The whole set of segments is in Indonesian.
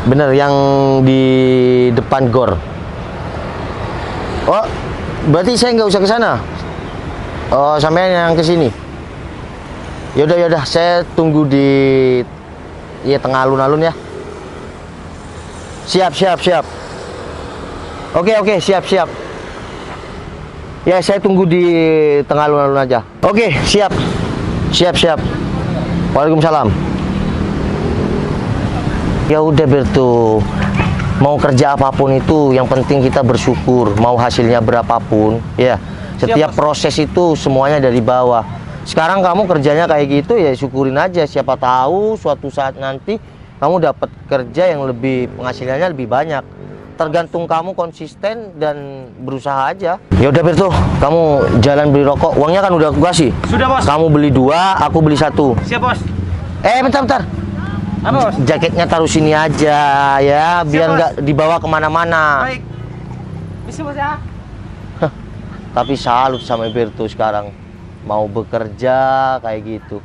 Bener, yang di depan gor. Oh, berarti saya nggak usah ke sana. Oh, sampai yang ke sini. Yaudah, saya tunggu di tengah alun-alun ya. Siap. Oke, siap. Ya, saya tunggu di tengah alun-alun aja. Oke, siap. Waalaikumsalam. Ya udah Berto, mau kerja apapun itu yang penting kita bersyukur, mau hasilnya berapapun ya. Setiap proses itu semuanya dari bawah. Sekarang kamu kerjanya kayak gitu ya, syukurin aja, siapa tahu suatu saat nanti kamu dapat kerja yang lebih, penghasilannya lebih banyak. Tergantung kamu konsisten dan berusaha aja. Ya udah Berto, kamu jalan beli rokok, uangnya kan udah aku kasih. Sudah, Bos. Kamu beli 2, aku beli 1. Siap, Bos. Bentar. Apa, Bos? Jaketnya taruh sini aja ya, biar Bos. nggak dibawa kemana-mana. Baik. Bisa, Bos ya? Tapi salut sama Berto sekarang mau bekerja kayak gitu.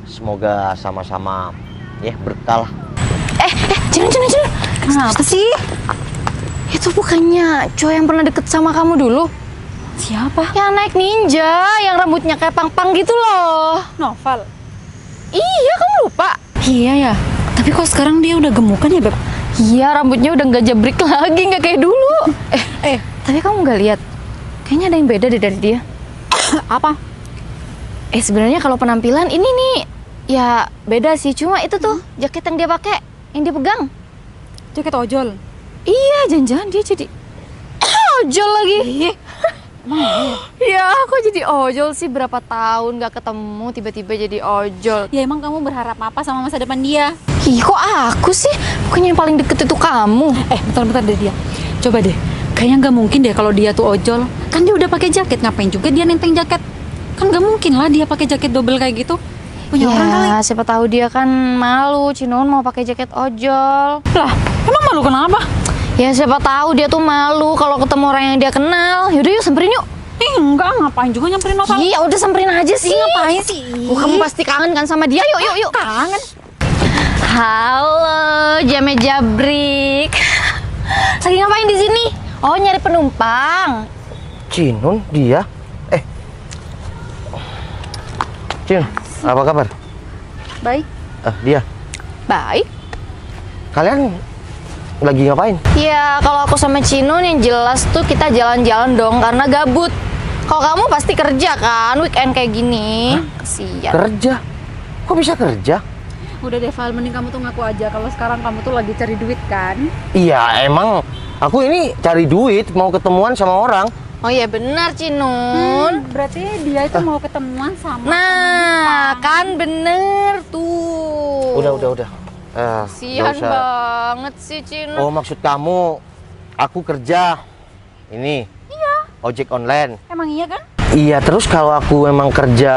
Semoga sama-sama ya berkah. Jangan. Kenapa sih? Itu bukannya cowok yang pernah deket sama kamu dulu? Siapa? Yang naik ninja, yang rambutnya kayak pang-pang gitu loh. Noval. Iya, kamu lupa? Iya ya. Tapi kok sekarang dia udah gemukan ya, Beb? Iya, rambutnya udah nggak jabrik lagi, nggak kayak dulu. Tapi kamu nggak lihat? Kayaknya ada yang beda deh dari dia. Apa? Sebenarnya kalau penampilan ini nih, ya beda sih. Cuma itu tuh jaket yang dia pakai, yang dia pegang. Jaket ojol. Iya, jangan-jangan dia jadi ojol lagi. Ya, kok jadi ojol sih? Berapa tahun nggak ketemu, tiba-tiba jadi ojol. Ya emang kamu berharap apa sama masa depan dia? Ih, kok aku sih? Bukannya yang paling deket itu kamu. Bentar deh dia. Coba deh. Kayaknya nggak mungkin deh kalau dia tuh ojol. Kan dia udah pakai jaket, ngapain juga dia nenteng jaket? Kan nggak mungkin lah dia pakai jaket double kayak gitu. Punya orang kali. Ya, siapa tahu dia kan malu. Cinon mau pakai jaket ojol. Lah, emang malu kenapa? Ya, siapa tahu dia tuh malu kalau ketemu orang yang dia kenal. Yaudah, yuk samperin yuk. Enggak, ngapain juga nyamperin Noval? Iya, udah samperin aja sih. Ngapain sih? Kamu pasti kangen kan sama dia. Yuk. Kangen. Halo, Jame Jabrik. Lagi ngapain di sini? Oh, nyari penumpang. Cinon, dia? Cin, apa kabar? Baik. Dia. Baik. Kalian lagi ngapain? Ya, kalau aku sama Cinon yang jelas tuh kita jalan-jalan dong karena gabut. Kalau kamu pasti kerja kan, weekend kayak gini. Kasian. Kerja? Kok bisa kerja? Udah deh Val, mending kamu tuh ngaku aja kalau sekarang kamu tuh lagi cari duit kan? Iya, emang aku ini cari duit, mau ketemuan sama orang. Oh iya benar Cinon. Berarti dia itu mau ketemuan sama Nah, kan bener tuh. Udah. Kasian nggak usah. banget sih Cinon. Oh, maksud kamu aku kerja ini? Iya. Ojek online. Emang iya kan? Iya, terus kalau aku emang kerja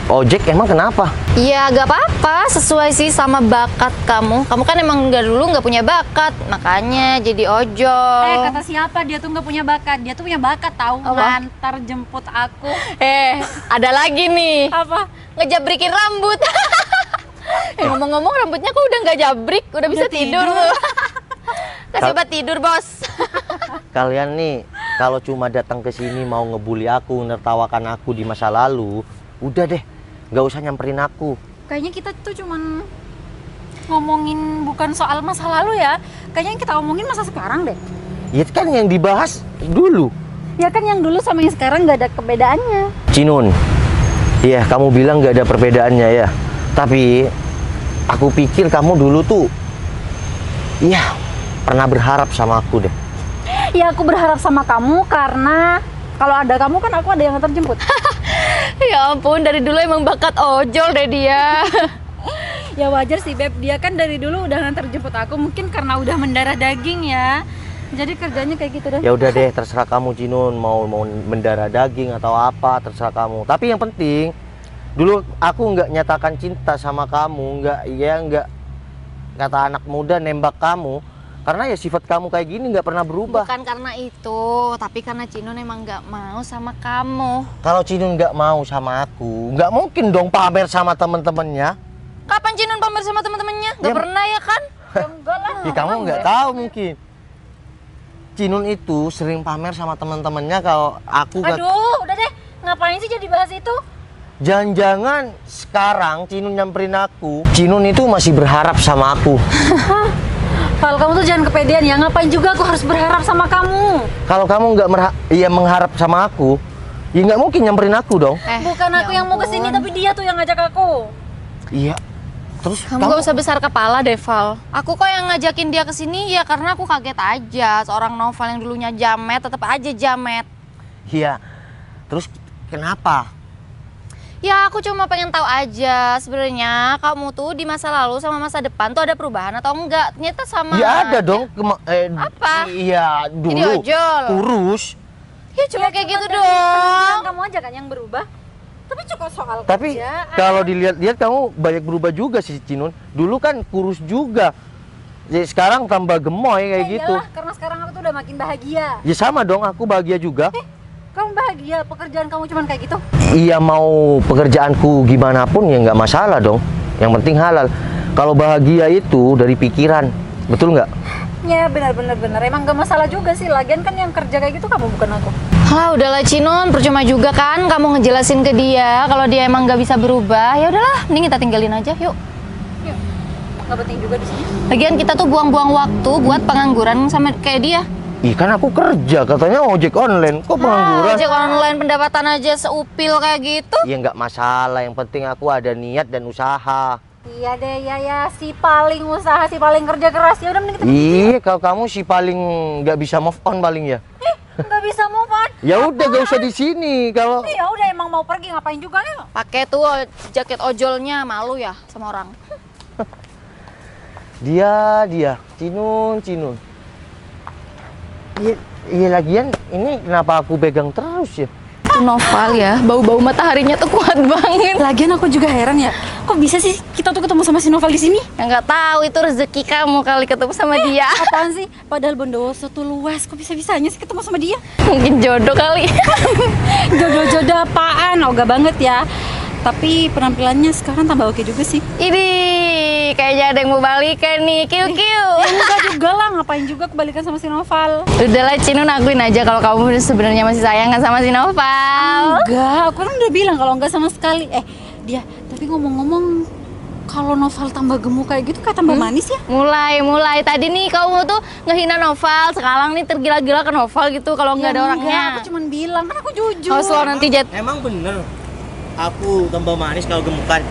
ojek, emang kenapa? Iya, gak apa-apa, sesuai sih sama bakat kamu. Kamu kan emang dulu nggak punya bakat, makanya jadi ojol. Kata siapa dia tuh nggak punya bakat? Dia tuh punya bakat tahu Apa? ngantar jemput aku. Ada lagi nih. Apa? Ngejabrikin rambut. Ngomong-ngomong rambutnya kok udah nggak jabrik, udah bisa tidur. Kasih obat tidur, Bos. Kalian nih kalau cuma datang ke sini mau ngebully aku, nertawakan aku di masa lalu, udah deh, nggak usah nyamperin aku. Kayaknya kita tuh cuman ngomongin bukan soal masa lalu ya. Kayaknya yang kita omongin masa sekarang deh. Ya kan yang dibahas dulu. Ya kan yang dulu sama yang sekarang nggak ada perbedaannya. Cinun, iya kamu bilang nggak ada perbedaannya ya. Tapi aku pikir kamu dulu tuh, ya pernah berharap sama aku deh. Ya aku berharap sama kamu karena kalau ada kamu kan aku ada yang ngantar jemput. Ya ampun, dari dulu emang bakat ojol deh dia. Ya wajar sih Beb, dia kan dari dulu udah ngantar jemput aku. Mungkin karena udah mendarah daging ya. Jadi kerjanya kayak gitu deh. Ya udah deh, terserah kamu Cinun, mau mendarah daging atau apa, terserah kamu. Tapi yang penting, dulu aku nggak nyatakan cinta sama kamu, nggak kata anak muda nembak kamu. Karena ya sifat kamu kayak gini nggak pernah berubah. Bukan karena itu, tapi karena Cinon emang nggak mau sama kamu. Kalau Cinun nggak mau sama aku, nggak mungkin dong pamer sama temen-temennya. Kapan Cinon pamer sama teman-temannya? Nggak Ya, pernah ya kan? Ya, kamu nggak tahu mungkin. Cinun itu sering pamer sama teman-temannya kalau aku Aduh, udah deh. Ngapain sih jadi bahas itu? jangan-jangan sekarang Cinun nyamperin aku. Cinun itu masih berharap sama aku. Val, kamu tuh jangan kepedean ya. Ngapain juga aku harus berharap sama kamu? Kalau kamu nggak mengharap sama aku, ya nggak mungkin nyamperin aku dong. Bukan aku yang mau kesini, tapi dia tuh yang ngajak aku. Iya. Terus Kamu gak usah besar kepala deh, Val. Aku kok yang ngajakin dia ke sini ya karena aku kaget aja. Seorang Noval yang dulunya jamet, tetap aja jamet. Iya. Terus kenapa? Ya aku cuma pengen tahu aja sebenarnya kamu tuh di masa lalu sama masa depan tuh ada perubahan atau enggak? Ternyata sama. Ya ada dong. Apa? Iya dulu. Jadi ojol. Kurus. Ya cuma kayak gitu Cuma dari penampilan dong. kamu aja kan yang berubah. Tapi cukup soal Tapi kerjaan. kalau dilihat-lihat kamu banyak berubah juga sih Cinun. Dulu kan kurus juga. Jadi sekarang tambah gemoy kayak Ya gitu. iyalah, karena sekarang aku tuh udah makin bahagia. Ya sama dong, aku bahagia juga. Kamu bahagia, pekerjaan kamu cuman kayak gitu? Iya, mau pekerjaanku gimana pun ya nggak masalah dong. Yang penting halal. Kalau bahagia itu dari pikiran, betul nggak? Ya benar-benar emang gak masalah juga sih. Lagian kan yang kerja kayak gitu kamu bukan aku. Ah udahlah Cinun, percuma juga kan kamu ngejelasin ke dia kalau dia emang gak bisa berubah. Ya udahlah, mending kita tinggalin aja, yuk. Yuk, gak penting juga di sini. Lagian kita tuh buang-buang waktu buat pengangguran sama kayak dia. Ih, kan aku kerja, katanya ojek online. Kok pengangguran? Ojek online pendapatan aja seupil kayak gitu. Iya nggak masalah, yang penting aku ada niat dan usaha. Iya deh, ya si paling usaha, si paling kerja keras. Ya udah mending kita Iya, kalau kamu sih paling nggak bisa move on paling ya. nggak bisa move on. Ya udah gak usah di sini kalau. Ya udah emang mau pergi ngapain juga ya? Pakai tuh jaket ojolnya, malu ya sama orang. Dia, Cinun. Iya lagian ini kenapa aku pegang terus ya? Tuh Noval ya, bau-bau mataharinya tuh kuat banget. Lagian aku juga heran ya. Kok bisa sih kita tuh ketemu sama si Noval di sini? Ya nggak tahu itu rezeki kamu kali ketemu sama dia. Apaan sih? Padahal Bondowoso tuh luas. Kok bisa-bisanya sih ketemu sama dia? Mungkin jodoh kali. Jodoh-jodoh apaan? Oga banget ya. Tapi penampilannya sekarang tambah oke juga sih. Ini kayaknya ada yang mau balikan nih, kiu. Enggak juga lah, ngapain juga kebalikan sama si Noval. Udahlah Cinun, akuin aja kalau kamu sebenarnya masih sayang kan sama si Noval. Enggak, aku kan udah bilang kalau enggak sama sekali. Dia, tapi ngomong-ngomong, kalau Noval tambah gemuk kayak gitu kayak tambah manis ya? Mulai tadi nih kamu tuh ngehina Noval, sekarang nih tergila-gila ke Noval gitu kalau nggak ada orangnya. Aku cuman bilang, kan aku jujur. Awas lo nanti Emang bener aku tambah manis kalau gemukan.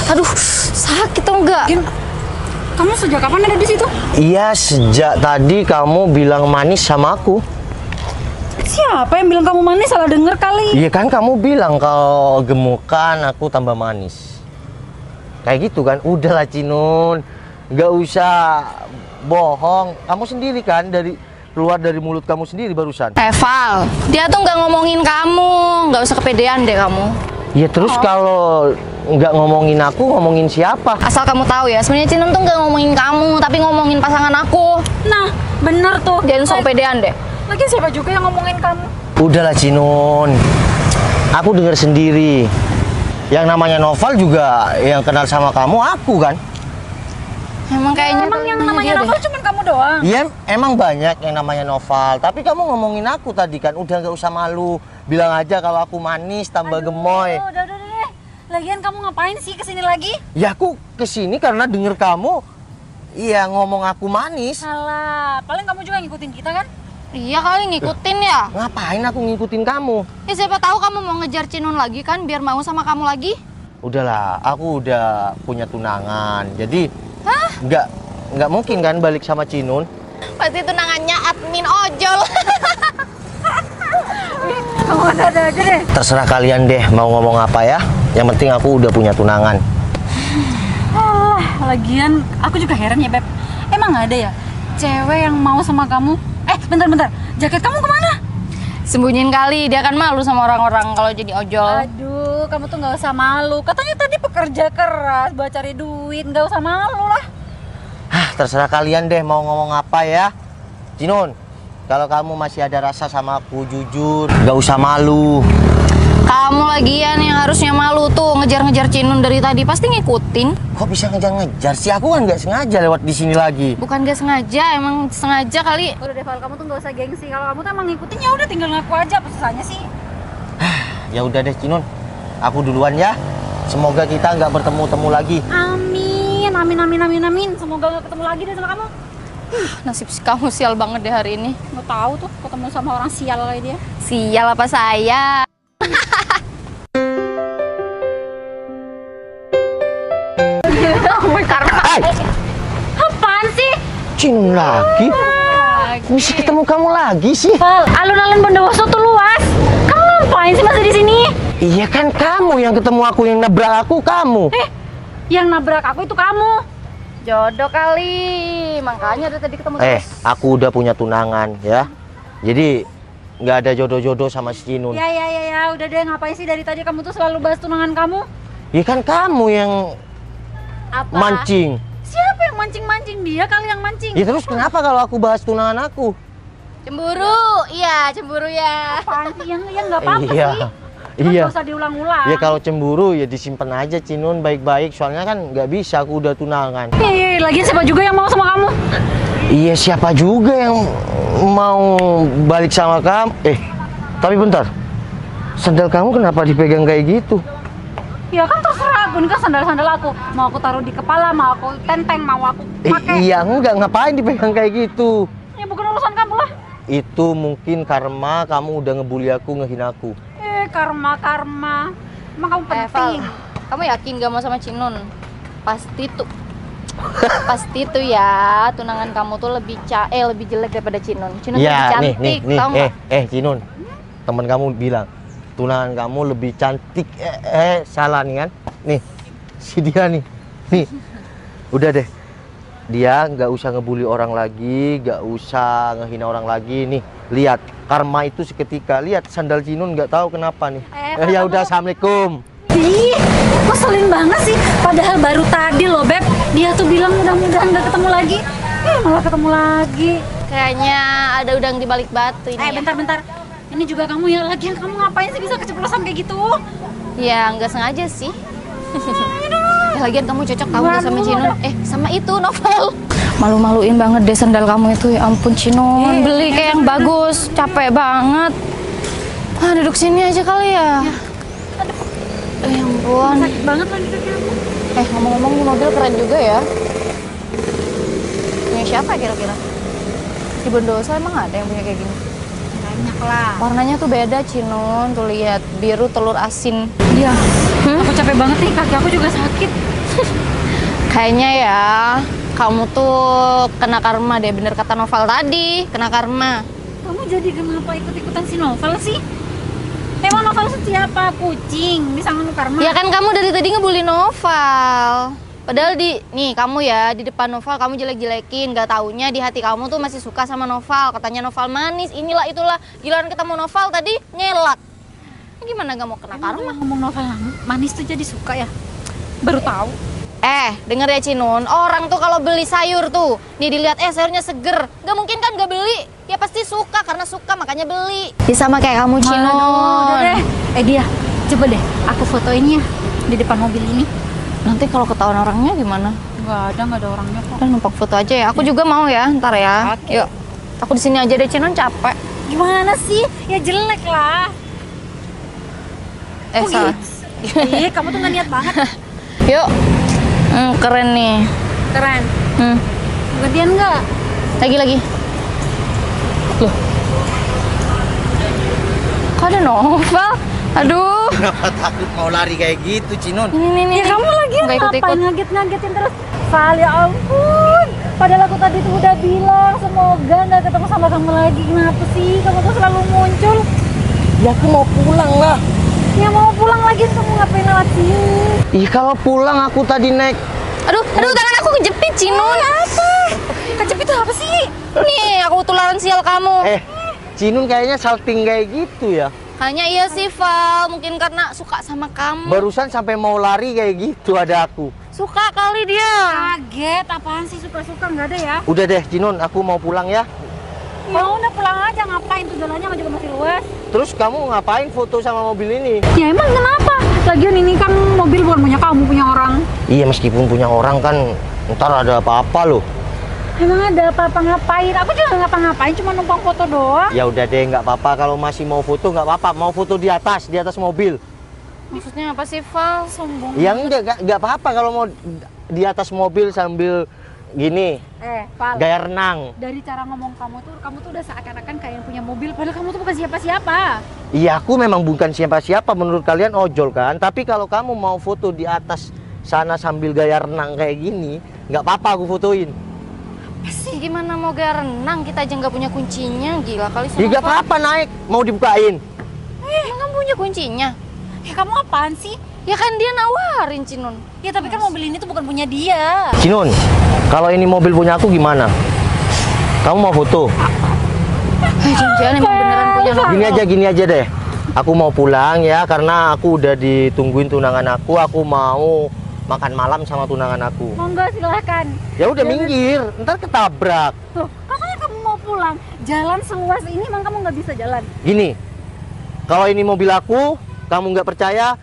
Aduh, sakit tuh enggak? Kamu sejak kapan ada di situ? Iya, sejak tadi kamu bilang manis sama aku. Siapa yang bilang kamu manis? Salah denger kali. Iya kan kamu bilang kalau gemukan aku tambah manis. Kayak gitu kan, udahlah Cinun. Gak usah bohong. Kamu sendiri kan keluar dari mulut kamu sendiri barusan. Val, dia tuh nggak ngomongin kamu, nggak usah kepedean deh kamu. Ya terus kalau nggak ngomongin aku, ngomongin siapa? Asal kamu tahu ya, sebenarnya Cinun tuh nggak ngomongin kamu, tapi ngomongin pasangan aku. Nah, bener tuh. Jangan sok kepedean deh. Lagi siapa juga yang ngomongin kamu? Udahlah Cinun. Aku dengar sendiri. Yang namanya Noval juga yang kenal sama kamu aku kan? Emang kayaknya Emang yang temennya namanya dia Noval deh. cuma kamu doang. Iya, emang banyak yang namanya Noval. Tapi kamu ngomongin aku tadi kan, udah nggak usah malu. Bilang aja kalau aku manis, tambah gemoy. Udah deh. Lagian kamu ngapain sih kesini lagi? Ya aku kesini karena denger kamu, iya ngomong aku manis. Salah, paling kamu juga ngikutin kita kan? Iya kali ngikutin ya. Ngapain aku ngikutin kamu? Ya siapa tahu kamu mau ngejar Cinun lagi kan, biar mau sama kamu lagi. Udahlah, aku udah punya tunangan. Jadi nggak mungkin kan balik sama Cinun. Pasti tunangannya admin ojol. Kamu ada aja deh. Terserah kalian deh mau ngomong apa ya. Yang penting aku udah punya tunangan. Lagian aku juga heran ya, Beb. Emang ada ya cewek yang mau sama kamu? Bentar. Jaket kamu kemana? Sembunyiin kali, dia kan malu sama orang-orang kalau jadi ojol. Aduh, kamu tuh nggak usah malu. Katanya tadi pekerja keras buat cari duit, nggak usah malu lah. Terserah kalian deh mau ngomong apa ya. Cinun, kalau kamu masih ada rasa sama aku, jujur, nggak usah malu. Kamu lagian yang harusnya malu tuh ngejar-ngejar Cinun dari tadi, pasti ngikutin. Kok bisa ngejar-ngejar sih? Aku kan nggak sengaja lewat di sini lagi. Bukan gak sengaja, emang sengaja kali. Udah deh Val, kamu tuh nggak usah gengsi. Kalau kamu tuh emang ngikutin ya udah tinggal ngaku aja, apa susahnya sih? Ya udah deh Cinun, aku duluan ya. Semoga kita nggak bertemu-temu lagi. Amin, amin, amin, amin, amin. Semoga gak ketemu lagi deh sama kamu. Nasib kamu sial banget deh hari ini. Nggak tahu tuh ketemu sama orang sial kayak dia. Sial apa saya? Hai, Apaan sih? Cinun lagi? Bisa ketemu kamu lagi sih? Val, alun-alun Bondowoso tuh luas. Kamu ngapain sih masih di sini? Iya kan kamu yang ketemu aku, yang nabrak aku kamu. Yang nabrak aku itu kamu. Jodoh kali, makanya dari tadi ketemu terus. Aku udah punya tunangan ya. Jadi nggak ada jodoh-jodoh sama si Cinun. Ya, udah deh, ngapain sih dari tadi kamu tuh selalu bahas tunangan kamu? Iya kan kamu yang Apa? mancing. Siapa yang mancing-mancing? Dia kali yang mancing. Ya terus kenapa kalau aku bahas tunangan aku? Cemburu, iya cemburu ya. Apaan sih? Yang nggak apa-apa Iya. sih. Iya. Nggak usah diulang-ulang. Ya kalau cemburu ya disimpan aja Cinun baik-baik. Soalnya kan nggak bisa, aku udah tunangan. Iya, lagian siapa juga yang mau sama kamu? Iya siapa juga yang mau balik sama kamu? Tapi bentar. Sandal kamu kenapa dipegang kayak gitu? Ya kan terserah aku, ini kan sandal-sandal aku. Mau aku taruh di kepala, mau aku tenteng, mau aku pakai. Iya enggak, ngapain dipegang kayak gitu? Ya bukan urusan kamu lah. Itu mungkin karma kamu udah ngebully aku, ngehina aku. Karma. Emang kamu Val, penting. kamu yakin gak mau sama Cinun? Pasti tuh ya, tunangan kamu tuh lebih lebih jelek daripada Cinun. Cinun lebih Iya, nih, cantik, nih. tau nggak? Cinun. Temen kamu bilang, tunangan kamu lebih cantik. Salah nih kan? Nih, si dia nih. Nih, udah deh. Dia nggak usah ngebully orang lagi, nggak usah ngehina orang lagi. Nih, lihat, karma itu seketika. Lihat sandal Cinun nggak tahu kenapa nih. Ya udah, assalamualaikum. Ih, ngeselin banget sih. Padahal baru tadi loh, Beb. Dia tuh bilang mudah-mudahan gak ketemu lagi. Malah ketemu lagi. Kayaknya ada udang di balik batu ini. Ya. Bentar. Ini juga kamu ya, lagian kamu ngapain sih bisa keceplosan kayak gitu? Ya nggak sengaja sih. Ya, lagian kamu cocok tahu nggak sama Cinun? Sama itu Novel. Malu-maluin banget deh sandal kamu itu. Ya ampun Cinun, beli kayak yang bagus. Capek banget. Duduk sini aja kali ya. Ya ampun. Sakit banget lagi kaki aku. Ngomong-ngomong ini mobil keren juga ya. Punya siapa kira-kira? Di Bondowoso emang ada yang punya kayak gini? Banyak lah. Warnanya tuh beda Cinun. Tuh lihat, biru telur asin. Iya. Aku capek banget nih, kaki aku juga sakit. Kayaknya ya, kamu tuh kena karma deh, bener kata Novel tadi, kena karma. Kamu jadi kenapa ikut-ikutan si Novel sih? Emang Novel siapa? Kucing? Bisa nganu karma? Ya kan kamu dari tadi ngebully Novel. Padahal nih kamu ya, di depan Novel kamu jelek-jelekin. Gak taunya di hati kamu tuh masih suka sama Novel. Katanya Novel manis, inilah itulah. Giliran ketemu Novel tadi, nyelak. Gimana gak mau kena karma? Ngomong Novel manis tuh jadi suka ya? Baru tahu. Denger ya Cinun, orang tuh kalau beli sayur tuh, nih dilihat sayurnya seger, gak mungkin kan gak beli, ya pasti suka, karena suka makanya beli. Ya sama kayak kamu Cinun. Udah deh. Dia, coba deh aku fotoin ya di depan mobil ini. Nanti kalau ketahuan orangnya gimana? Nggak ada orangnya kok. Udah numpang foto aja ya, aku juga mau ya, ntar ya. Oke. Yuk, aku di sini aja deh Cinun, capek. Gimana sih? Ya jelek lah. Salah. Kamu tuh nggak niat banget. Yuk, keren nih. Keren. Hmm. Gedean nggak? Lagi. Loh. Kok ada Novel? Aduh. Kenapa takut mau lari kayak gitu Cinun? Ini. Ya kamu lagi Nggak ikut-ikut. ngapain ngagetin terus? Val, ya ampun. Padahal aku tadi tuh udah bilang semoga nggak ketemu sama kamu lagi. Kenapa sih? Kamu tuh selalu muncul. Ya aku mau pulang lah. Ya mau pulang lagi, kamu ngapain lewat sini? Ih kalau pulang aku tadi naik. Aduh, tangan aku kejepit Cinun. Apa? Kejepit itu apa sih? Nih, aku tularan sial kamu. Cinun kayaknya salting kayak gitu ya. Kayaknya iya sih Val, mungkin karena suka sama kamu. Barusan sampai mau lari kayak gitu ada aku. Suka kali dia. Kaget, apaan sih suka-suka nggak ada ya? Udah deh Cinun, aku mau pulang ya. Ya udah pulang aja, ngapain tuh jalannya juga masih luas. Terus kamu ngapain foto sama mobil ini? Ya emang kenapa? Lagian ini kan mobil bukan punya kamu, punya orang. Iya, meskipun punya orang kan ntar ada apa-apa loh. Emang ada apa-apa ngapain? Aku juga nggak ngapa-ngapain, cuma numpang foto doang. Ya udah deh, nggak apa-apa kalau masih mau foto nggak apa-apa. Mau foto di atas mobil. Maksudnya apa sih, Val? Sombong. Ya nggak apa-apa kalau mau di atas mobil sambil gini Val, gaya renang. dari cara ngomong kamu tuh udah seakan-akan kayak yang punya mobil, padahal kamu tuh bukan siapa-siapa. Iya, aku memang bukan siapa-siapa menurut kalian ojol kan. Tapi kalau kamu mau foto di atas sana sambil gaya renang kayak gini, nggak apa-apa aku fotoin. Sih gimana mau gaya renang, kita aja nggak punya kuncinya, gila kali Ya nggak apa-apa, naik mau dibukain. Emang kamu punya kuncinya? Ya kamu apaan sih? Ya kan dia nawarin, Cinun. Ya tapi kan mobil ini tuh bukan punya dia. Cinun, kalau ini mobil punya aku gimana? Kamu mau foto? Jangan emang beneran punya mobil. Gini aja deh. Aku mau pulang ya karena aku udah ditungguin tunangan aku. Aku mau makan malam sama tunangan aku. Monggo silahkan. Ya udah minggir, ntar ketabrak. Tuh, katanya kamu mau pulang. Jalan seluas ini emang kamu nggak bisa jalan. Gini, kalau ini mobil aku, kamu nggak percaya?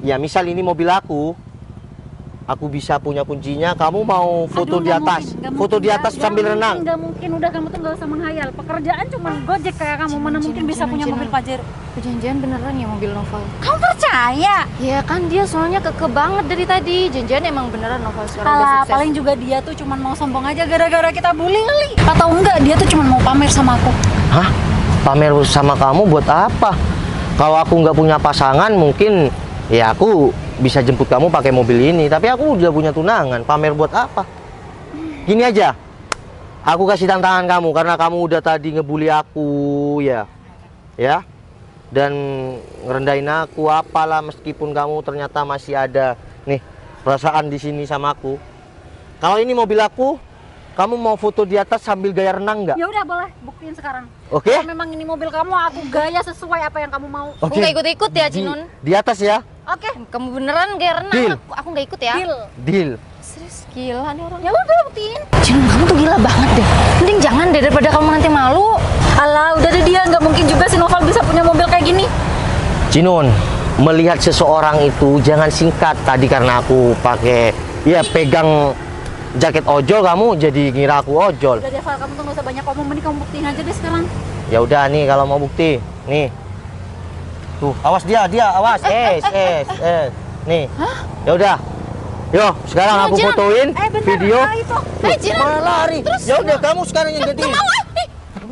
Ya misal ini mobil aku bisa punya kuncinya. Kamu mau foto Aduh, di atas, foto di atas sambil renang. Nggak mungkin, udah kamu tuh nggak usah menghayal. Pekerjaan cuma gojek kayak kamu, mana mungkin bisa punya mobil Pajero. Jangan-jangan beneran ya mobil Novel. Kamu percaya? Ya kan dia soalnya keke banget dari tadi. Jangan-jangan emang beneran Novel sekarang udah Alah, sukses. paling juga dia tuh cuma mau sombong aja gara-gara kita bully kali. Atau enggak, dia tuh cuma mau pamer sama aku. Hah? Pamer sama kamu buat apa? Kalau aku nggak punya pasangan mungkin ya aku bisa jemput kamu pakai mobil ini. Tapi aku udah punya tunangan, pamer buat apa? Gini aja, aku kasih tantangan kamu karena kamu udah tadi ngebully aku ya, dan ngerendahin aku apalah, meskipun kamu ternyata masih ada nih perasaan di sini sama aku. Kalau ini mobil aku, kamu mau foto di atas sambil gaya renang nggak? Ya udah boleh, buktiin sekarang. Oke? Kalau memang ini mobil kamu, aku gaya sesuai apa yang kamu mau. Aku nggak ikut-ikut ya, Cinun. Di atas ya. Oke. Kamu beneran gaya renang, Deal. aku nggak ikut ya. Deal. Serius gila nih orang. Ya udah buktiin. Cinun, kamu tuh gila banget deh. Mending jangan deh daripada kamu nanti malu. Alah, udah deh dia, nggak mungkin juga si Noval bisa punya mobil kayak gini. Cinun, melihat seseorang itu jangan singkat. Tadi karena aku pakai pegang jaket ojol, kamu jadi ngira aku ojol. Udah deh Val, kamu tuh nggak usah banyak ngomong, mending kamu buktiin aja deh sekarang. Ya udah nih kalau mau bukti. Nih. Tuh, awas dia, awas. Nih. Ya udah. Yo, sekarang aku Cinun. fotoin Bentar, video. itu. Cinun. Malah lari. Ya udah kamu sekarang yang ganti.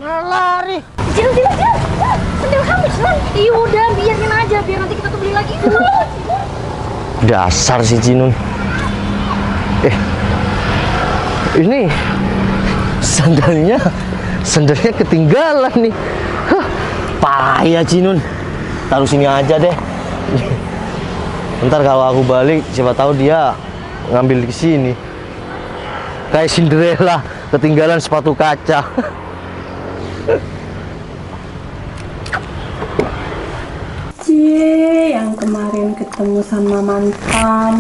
Malah lari. Jangan. Sendal kamu, Cinun. Iya udah, biarin aja, biar nanti kita tuh beli lagi. Dasar si Cinun. Ini sandalnya ketinggalan nih. Hah, payah Cinun. Taruh sini aja deh. Ntar kalau aku balik, siapa tahu dia ngambil di sini. Kayak Cinderella, ketinggalan sepatu kaca. Cie, yang kemarin ketemu sama mantan.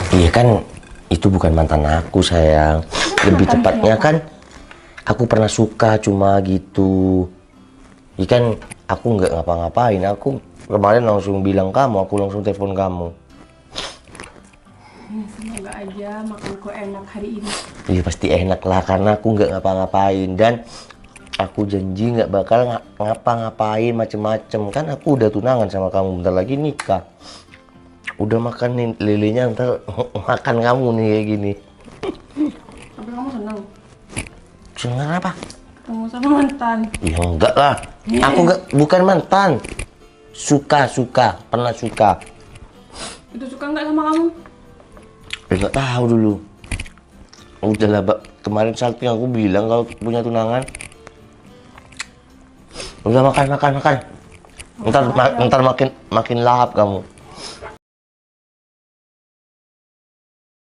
Iya kan, itu bukan mantan aku sayang. Lebih Mantan tepatnya siapa? kan, aku pernah suka cuma gitu. Iya kan, aku nggak ngapa-ngapain. Aku kemarin langsung bilang kamu, aku langsung telepon kamu. Semoga aja makanku enak hari ini. Iya pasti enak lah, karena aku nggak ngapa-ngapain. Dan aku janji nggak bakal ngapa-ngapain macem-macem. Kan aku udah tunangan sama kamu, bentar lagi nikah. Udah makan nih lelenya, ntar makan kamu nih kayak gini. Tapi kamu senang Seneng apa? ketemu sama mantan. Ya enggak lah, aku nggak, bukan mantan. Suka, pernah suka. Itu suka nggak sama kamu? Nggak tahu dulu. Udah lah, kemarin salting aku bilang kalau punya tunangan. Udah makan. Ntar makin lahap kamu.